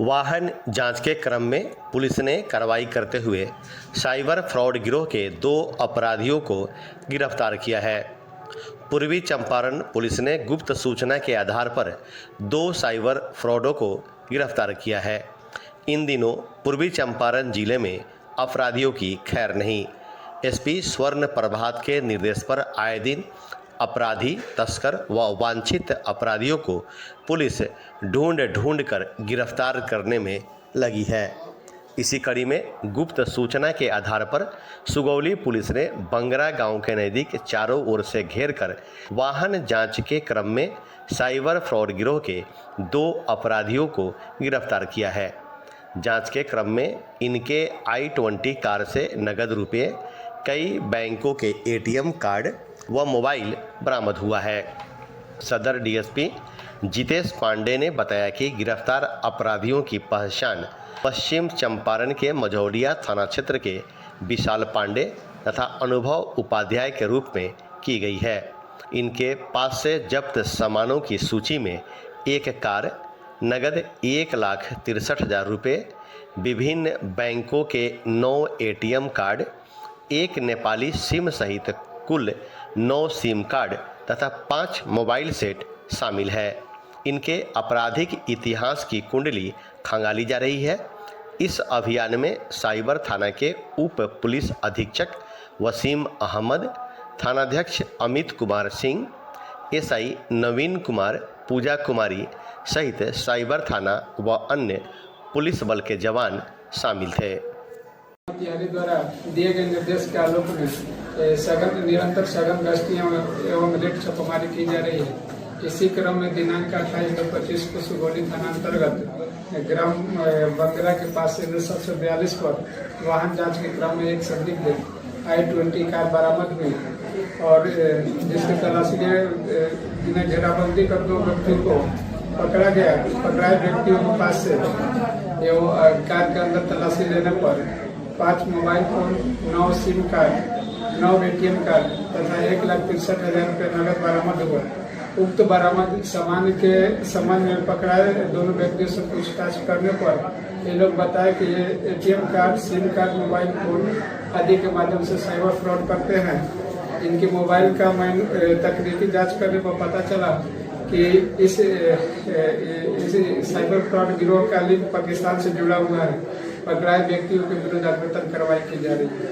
वाहन जांच के क्रम में पुलिस ने कार्रवाई करते हुए साइबर फ्रॉड गिरोह के 2 अपराधियों को गिरफ्तार किया है। पूर्वी चंपारण पुलिस ने गुप्त सूचना के आधार पर 2 साइबर फ्रॉडों को गिरफ्तार किया है। इन दिनों पूर्वी चंपारण जिले में अपराधियों की खैर नहीं। एसपी स्वर्ण प्रभात के निर्देश पर आए दिन अपराधी, तस्कर व वांछित अपराधियों को पुलिस ढूंढ कर गिरफ्तार करने में लगी है। इसी कड़ी में गुप्त सूचना के आधार पर सुगौली पुलिस ने बंगरा गांव के नज़दीक चारों ओर से घेरकर वाहन जांच के क्रम में साइबर फ्रॉड गिरोह के 2 अपराधियों को गिरफ्तार किया है। जांच के क्रम में इनके i20 कार से नगद रुपये, कई बैंकों के एटीएम कार्ड व मोबाइल बरामद हुआ है। सदर डीएसपी जितेश पांडे ने बताया कि गिरफ्तार अपराधियों की पहचान पश्चिम चंपारण के मझौलिया थाना क्षेत्र के विशाल पांडे तथा अनुभव उपाध्याय के रूप में की गई है। इनके पास से जब्त सामानों की सूची में एक कार, नगद 1,63,000 रुपये, विभिन्न बैंकों के 9 एटीएम कार्ड, एक नेपाली सिम सहित कुल 9 सिम कार्ड तथा 5 मोबाइल सेट शामिल है। इनके आपराधिक इतिहास की कुंडली खंगाली जा रही है। इस अभियान में साइबर थाना के उप पुलिस अधीक्षक वसीम अहमद, थानाध्यक्ष अमित कुमार सिंह, एसआई नवीन कुमार, पूजा कुमारी सहित साइबर थाना व अन्य पुलिस बल के जवान शामिल थे। तैयारी द्वारा दिए गए निर्देश के आलोक में निरंतर सघन गश्ती एवं रेड छापेमारी की जा रही है। इसी क्रम में दिनांक 28/25 को सुगौली थाना अंतर्गत ग्राम बंगरा के पास से 742 पर वाहन जांच के क्रम में एक संदिग्ध i20 कार बरामद हुई और जिसके तलाशी में घेराबंदी कर 2 व्यक्तियों को पकड़ा गया। पकड़ाए व्यक्तियों के पास से एवं कार के अंदर तलाशी लेने पर 5 mobile phone, 9 SIM card, 9 ATM card तथा 1,63,000 रुपये नगद बरामद हुआ। उक्त बरामद सामान के संबंध में पकड़ाए दोनों व्यक्तियों से पूछताछ करने पर ये लोग बताए कि ये ATM card, SIM card, mobile phone आदि के माध्यम से साइबर फ्रॉड करते हैं। इनके मोबाइल का तकनीकी जांच करने पर पता चला कि इस साइबर फ्रॉड गिरोह का लिंक पाकिस्तान से जुड़ा हुआ है। पकड़ाए व्यक्तियों के विरुद्ध अग्रतर कार्रवाई की जा रही है।